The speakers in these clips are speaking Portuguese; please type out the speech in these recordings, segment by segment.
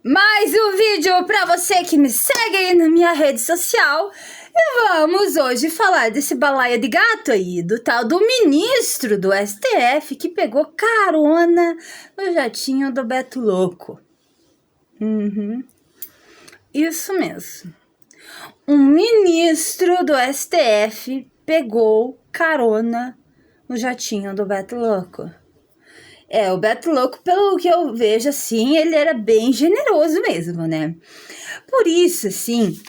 Mais um vídeo para você que me segue aí na minha rede social. E vamos hoje falar desse balaia de gato aí, do tal do ministro do STF que pegou carona no jatinho do Beto Louco. Isso mesmo. Um ministro do STF pegou carona no jatinho do Beto Louco. O Beto Louco, pelo que eu vejo, assim, ele era bem generoso mesmo, né? Por isso, assim,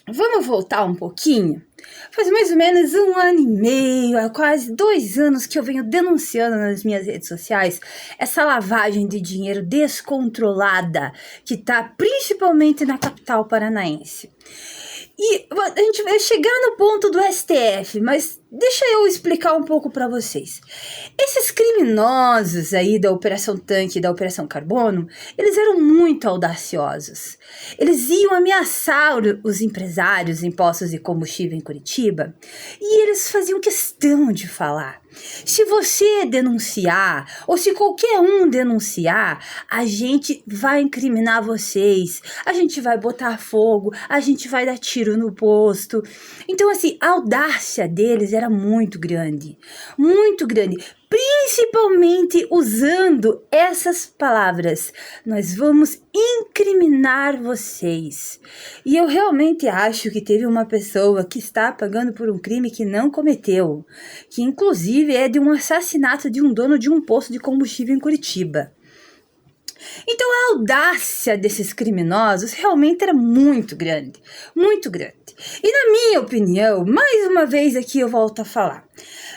vamos voltar um pouquinho. Faz mais ou menos 1 ano e meio, há quase 2 anos que eu venho denunciando nas minhas redes sociais essa lavagem de dinheiro descontrolada que tá principalmente na capital paranaense. E a gente vai chegar no ponto do STF, mas deixa eu explicar um pouco para vocês. Esses criminosos aí da Operação Tanque e da Operação Carbono, eles eram muito audaciosos. Eles iam ameaçar os empresários em postos de combustível em Curitiba e eles faziam questão de falar: se você denunciar, ou se qualquer um denunciar, a gente vai incriminar vocês, a gente vai botar fogo, a gente vai dar tiro no posto. Então, assim, a audácia deles era muito grande, principalmente usando essas palavras: nós vamos incriminar vocês. E eu realmente acho que teve uma pessoa que está pagando por um crime que não cometeu, que inclusive é de um assassinato de um dono de um posto de combustível em Curitiba. Então a audácia desses criminosos realmente era muito grande, muito grande. E na minha opinião, mais uma vez aqui eu volto a falar,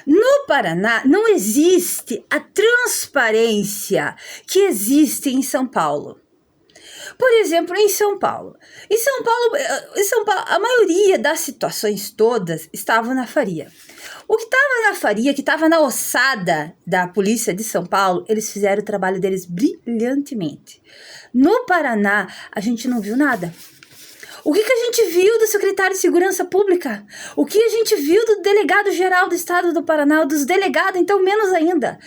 no Paraná não existe a transparência que existe em São Paulo. Por exemplo, em São Paulo, a maioria das situações todas estavam na Faria. O que estava na Faria, que estava na ossada da polícia de São Paulo, eles fizeram o trabalho deles brilhantemente. No Paraná, a gente não viu nada. O que a gente viu do secretário de Segurança Pública? O que a gente viu do delegado-geral do estado do Paraná, dos delegados, então menos ainda.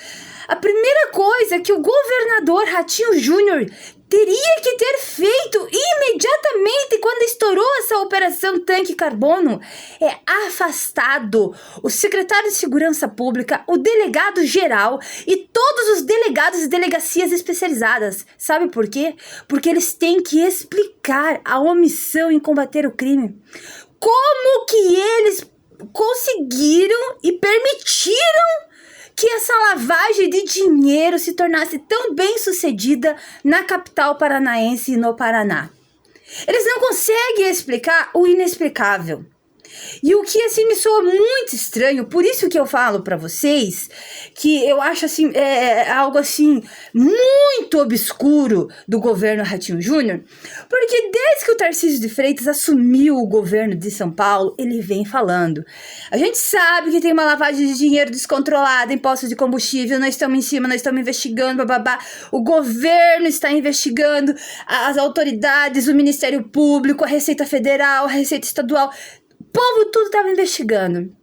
A primeira coisa que o governador Ratinho Júnior teria que ter feito imediatamente quando estourou essa Operação Tanque Carbono é afastado o secretário de Segurança Pública, o delegado-geral e todos os delegados e delegacias especializadas. Sabe por quê? Porque eles têm que explicar a omissão em combater o crime. Como que eles conseguiram e permitiram que essa lavagem de dinheiro se tornasse tão bem sucedida na capital paranaense e no Paraná? Eles não conseguem explicar o inexplicável. E o que assim me soa muito estranho, por isso que eu falo pra vocês que eu acho assim, algo assim muito obscuro do governo Ratinho Júnior, porque desde que o Tarcísio de Freitas assumiu o governo de São Paulo, ele vem falando: a gente sabe que tem uma lavagem de dinheiro descontrolada em postos de combustível, nós estamos em cima, nós estamos investigando, bababá. O governo está investigando, as autoridades, o Ministério Público, a Receita Federal, a Receita Estadual, o povo tudo estava investigando.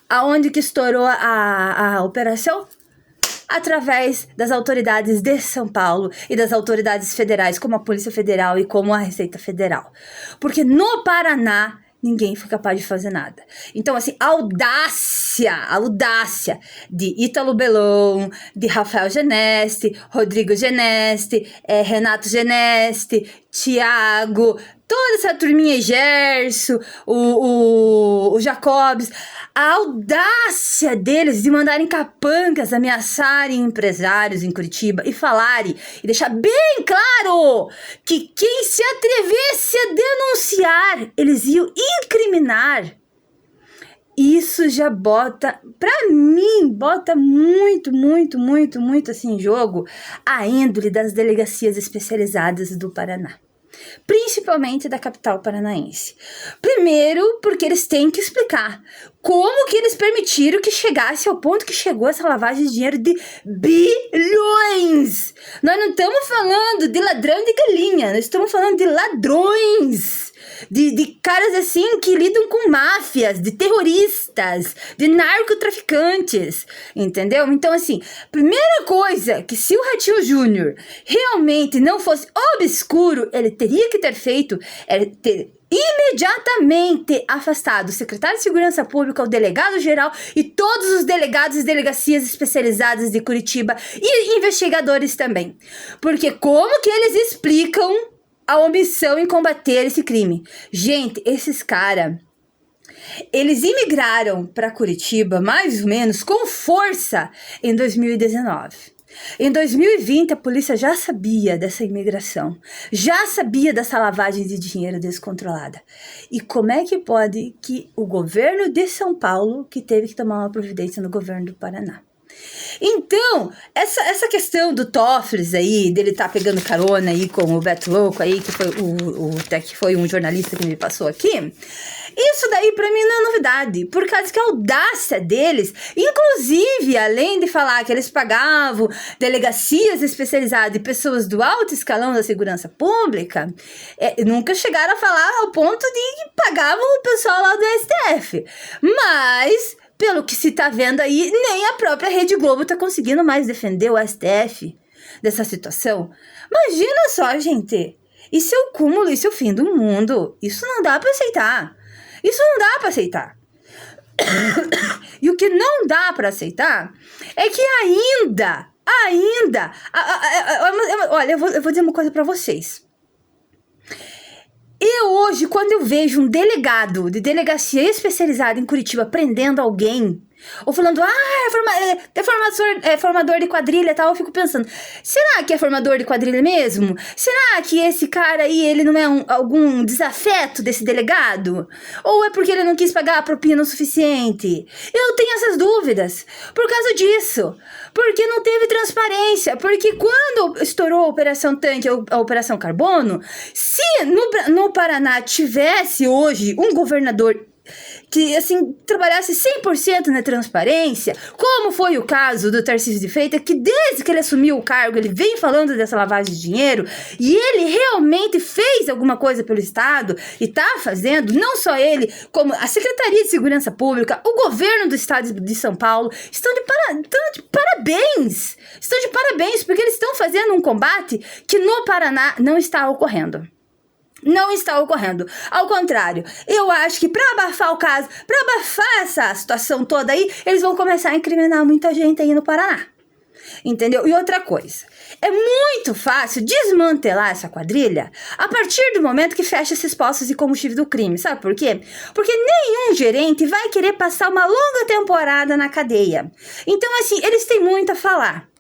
Aonde que estourou a operação? Através das autoridades de São Paulo e das autoridades federais, como a Polícia Federal e como a Receita Federal. Porque no Paraná, ninguém foi capaz de fazer nada. Então, assim, a audácia de Ítalo Belon, de Rafael Geneste, Rodrigo Geneste, Renato Geneste, Tiago, toda essa turminha, Gerson, o Jacobs, a audácia deles de mandarem capangas ameaçarem empresários em Curitiba e falarem, e deixar bem claro que quem se atrevesse a denunciar, eles iam incriminar. Isso já bota, pra mim, bota muito assim em jogo a índole das delegacias especializadas do Paraná, principalmente da capital paranaense. Primeiro, porque eles têm que explicar como que eles permitiram que chegasse ao ponto que chegou essa lavagem de dinheiro de bilhões. Nós não estamos falando de ladrão de galinha, nós estamos falando de ladrões. de caras assim que lidam com máfias, de terroristas, de narcotraficantes, entendeu? Então, assim, primeira coisa que se o Ratinho Júnior realmente não fosse obscuro, ele teria que ter feito era ter imediatamente afastado o secretário de Segurança Pública, o delegado-geral e todos os delegados e delegacias especializadas de Curitiba e investigadores também. Porque como que eles explicam a omissão em combater esse crime? Gente, esses caras, eles imigraram para Curitiba mais ou menos com força em 2019. Em 2020, a polícia já sabia dessa imigração, já sabia dessa lavagem de dinheiro descontrolada. E como é que pode que o governo de São Paulo que teve que tomar uma providência no governo do Paraná? Então, essa questão do Toffles aí, dele tá pegando carona aí com o Beto Louco aí, que foi que foi um jornalista que me passou aqui, isso daí pra mim não é novidade, por causa que a audácia deles, inclusive, além de falar que eles pagavam delegacias especializadas e pessoas do alto escalão da segurança pública, nunca chegaram a falar ao ponto de que pagavam o pessoal lá do STF, mas pelo que se tá vendo aí, nem a própria Rede Globo tá conseguindo mais defender o STF dessa situação. Imagina só, gente. Isso é o cúmulo, isso é o fim do mundo. Isso não dá pra aceitar. Isso não dá pra aceitar. E o que não dá pra aceitar é que olha, eu vou dizer uma coisa pra vocês. Eu hoje, quando eu vejo um delegado de delegacia especializada em Curitiba prendendo alguém, ou falando, é formador de quadrilha e tal, eu fico pensando, será que é formador de quadrilha mesmo? Será que esse cara aí, ele não é algum desafeto desse delegado? Ou é porque ele não quis pagar a propina o suficiente? Eu tenho essas dúvidas por causa disso, porque não teve transparência, porque quando estourou a Operação Tanque, a Operação Carbono, se no Paraná tivesse hoje um governador que, assim, trabalhasse 100% na transparência, como foi o caso do Tarcísio de Freitas, que desde que ele assumiu o cargo, ele vem falando dessa lavagem de dinheiro, e ele realmente fez alguma coisa pelo Estado, e tá fazendo, não só ele, como a Secretaria de Segurança Pública, o governo do Estado de São Paulo, estão de parabéns, porque eles estão fazendo um combate que no Paraná não está ocorrendo. Não está ocorrendo. Ao contrário, eu acho que para abafar o caso, para abafar essa situação toda aí, eles vão começar a incriminar muita gente aí no Paraná. Entendeu? E outra coisa, é muito fácil desmantelar essa quadrilha a partir do momento que fecha esses postos de combustível do crime. Sabe por quê? Porque nenhum gerente vai querer passar uma longa temporada na cadeia. Então, assim, eles têm muito a falar.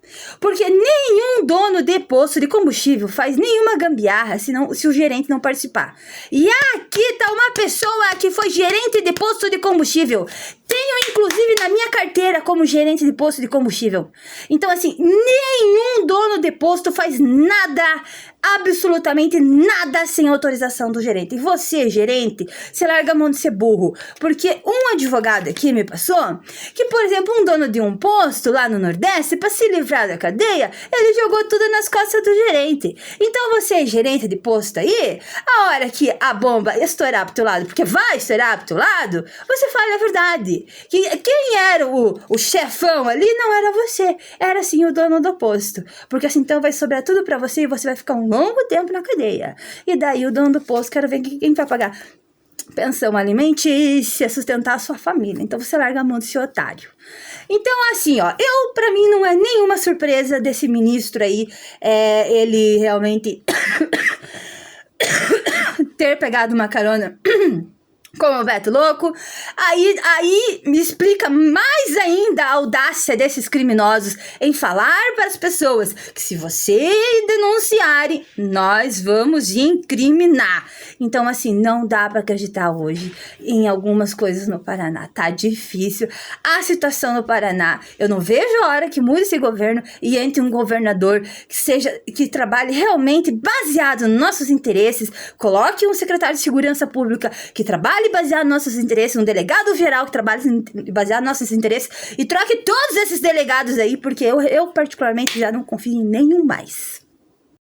Porque nenhum dono de posto de combustível faz nenhuma gambiarra se o gerente não participar. E aqui tá uma pessoa que foi gerente de posto de combustível. Tenho, inclusive, na minha carteira como gerente de posto de combustível. Então, assim, nenhum dono de posto faz nada, absolutamente nada, sem autorização do gerente. E você, gerente, você larga a mão de ser burro. Porque um advogado aqui me passou que, por exemplo, um dono de um posto lá no Nordeste, para se livrar da cadeia, ele jogou tudo nas costas do gerente. Então, você, gerente de posto aí, a hora que a bomba estourar pro teu lado, porque vai estourar pro teu lado, você fala a verdade. Que quem era o chefão ali não era você, era sim o dono do posto, porque assim então vai sobrar tudo pra você e você vai ficar um longo tempo na cadeia, e daí o dono do posto quer ver quem vai pagar pensão alimentícia, sustentar a sua família. Então você larga a mão desse otário. Então, assim, ó, pra mim não é nenhuma surpresa desse ministro aí, ele realmente ter pegado uma carona como o Beto Louco. Aí me explica mais ainda a audácia desses criminosos em falar para as pessoas que se vocês denunciarem, nós vamos incriminar. Então, assim, não dá para acreditar hoje em algumas coisas no Paraná. Tá difícil a situação no Paraná. Eu não vejo a hora que mude esse governo e entre um governador que trabalhe realmente baseado nos nossos interesses, coloque um secretário de Segurança Pública que trabalhe baseado nos nossos interesses, um delegado geral que trabalhe baseado nos nossos interesses, e troque todos esses delegados aí, porque eu particularmente já não confio em nenhum mais.